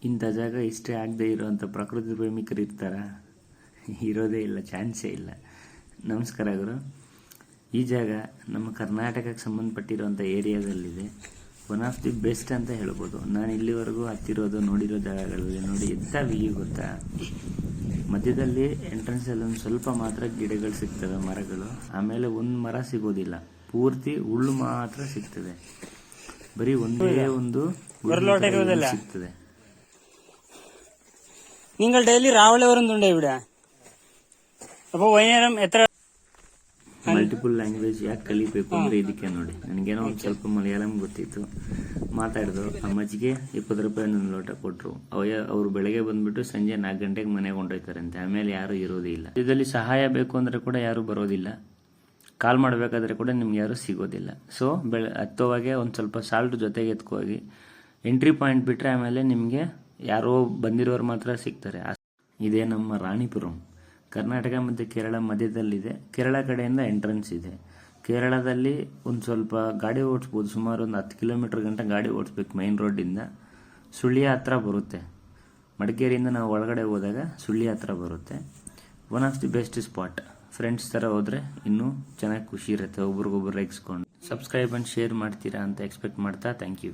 ಇಂಥ ಜಾಗ ಇಷ್ಟೇ ಆಗದೆ ಇರೋವಂಥ ಪ್ರಕೃತಿ ಪ್ರೇಮಿಕರು ಇರ್ತಾರ? ಇರೋದೇ ಇಲ್ಲ, ಚಾನ್ಸೇ ಇಲ್ಲ. ನಮಸ್ಕಾರ ಗುರು. ಈ ಜಾಗ ನಮ್ಮ ಕರ್ನಾಟಕಕ್ಕೆ ಸಂಬಂಧಪಟ್ಟಿರುವಂಥ ಏರಿಯಾದಲ್ಲಿದೆ. ಒನ್ ಆಫ್ ದಿ ಬೆಸ್ಟ್ ಅಂತ ಹೇಳ್ಬೋದು. ನಾನು ಇಲ್ಲಿವರೆಗೂ ಹತ್ತಿರೋದು ನೋಡಿರೋ ಜಾಗಗಳಲ್ಲಿ ನೋಡಿ ಎಂಥ ವ್ಯೂ ಗೊತ್ತಾ. ಮಧ್ಯದಲ್ಲಿ ಎಂಟ್ರೆನ್ಸಲ್ಲಿ ಒಂದು ಸ್ವಲ್ಪ ಮಾತ್ರ ಗಿಡಗಳು ಸಿಗ್ತವೆ, ಮರಗಳು. ಆಮೇಲೆ ಒಂದು ಮರ ಸಿಗೋದಿಲ್ಲ, ಪೂರ್ತಿ ಹುಲ್ಲು ಮಾತ್ರ ಸಿಗ್ತದೆ. ಬರೀ ಒಂದೇ ಒಂದು ಸಿಗ್ತದೆ. നിങ്ങൾ ഡെയിലി രാവിലെ വരുന്നുണ്ടോ ഇവിടെ? അപ്പോൾ വൈകുന്നേരം എത്ര? ಮಲ್ಟಿಪಲ್ ಲ್ಯಾಂಗ್ವೇಜ್ ಯಾಕೆ ಕಲಿಬೇಕು ಅಂದ್ರೆ ಇದಕ್ಕೆ ನೋಡಿ. ನನಗೇನೋ ಒಂದು ಸ್ವಲ್ಪ ಮಲಯಾಳಂ ಗೊತ್ತಿತ್ತು, ಮಾತಾಡಿದ್ರು. ಆ ಮಜ್ಜಿಗೆ 20 ರೂಪಾಯಿ ಒಂದು ಲೋಟ ಕೊಟ್ಟರು. ಅವ್ರು ಬೆಳಗ್ಗೆ ಬಂದ್ಬಿಟ್ಟು ಸಂಜೆ 4 ಗಂಟೆಗೆ ಮನೆಗೆ ಹೊಂಟೋಯ್ತಾರಂತೆ. ಆಮೇಲೆ ಯಾರು ಇರೋದಿಲ್ಲ. ಇದರಲ್ಲಿ ಸಹಾಯ ಬೇಕು ಅಂದ್ರೆ ಕೂಡ ಯಾರು ಬರೋದಿಲ್ಲ. ಕಾಲ್ ಮಾಡಬೇಕಾದ್ರೆ ಕೂಡ ನಿಮ್ಗೆ ಯಾರು ಸಿಗೋದಿಲ್ಲ. ಸೊ ಹತ್ತುವಾಗೆ ಒಂದು ಸ್ವಲ್ಪ ಸಾಲ್ಟ್ ಜೊತೆಗೆ ಎತ್ಕೋಗಿ ಎಂಟ್ರಿ ಪಾಯಿಂಟ್ ಬಿಟ್ರೆ ಆಮೇಲೆ ನಿಮಗೆ ಯಾರೋ ಬಂದಿರೋರು ಮಾತ್ರ ಸಿಗ್ತಾರೆ. ಇದೇ ನಮ್ಮ ರಾಣಿಪುರಂ. ಕರ್ನಾಟಕ ಮತ್ತು ಕೇರಳ ಮಧ್ಯದಲ್ಲಿದೆ. ಕೇರಳ ಕಡೆಯಿಂದ ಎಂಟ್ರೆನ್ಸ್ ಇದೆ. ಕೇರಳದಲ್ಲಿ ಒಂದು ಸ್ವಲ್ಪ ಗಾಡಿ ಓಡಿಸ್ಬೋದು, ಸುಮಾರು ಒಂದು 10 ಕಿಲೋಮೀಟರ್ ಗಂಟ ಗಾಡಿ ಓಡಿಸ್ಬೇಕು ಮೈನ್ ರೋಡಿಂದ. ಸುಳ್ಯ ಹತ್ರ ಬರುತ್ತೆ. ಮಡಿಕೇರಿಯಿಂದ ನಾವು ಒಳಗಡೆ ಹೋದಾಗ ಸುಳ್ಯ ಹತ್ರ ಬರುತ್ತೆ. One of the best spot. Friends ಥರ ಹೋದರೆ ಇನ್ನೂ ಚೆನ್ನಾಗಿ ಖುಷಿ ಇರುತ್ತೆ, ಒಬ್ರಿಗೊಬ್ರು ರೇಗಿಸ್ಕೊಂಡು. ಸಬ್ಸ್ಕ್ರೈಬ್ ಆ್ಯಂಡ್ ಶೇರ್ ಮಾಡ್ತೀರಾ ಅಂತ ಎಕ್ಸ್ಪೆಕ್ಟ್ ಮಾಡ್ತಾ ಥ್ಯಾಂಕ್ ಯು.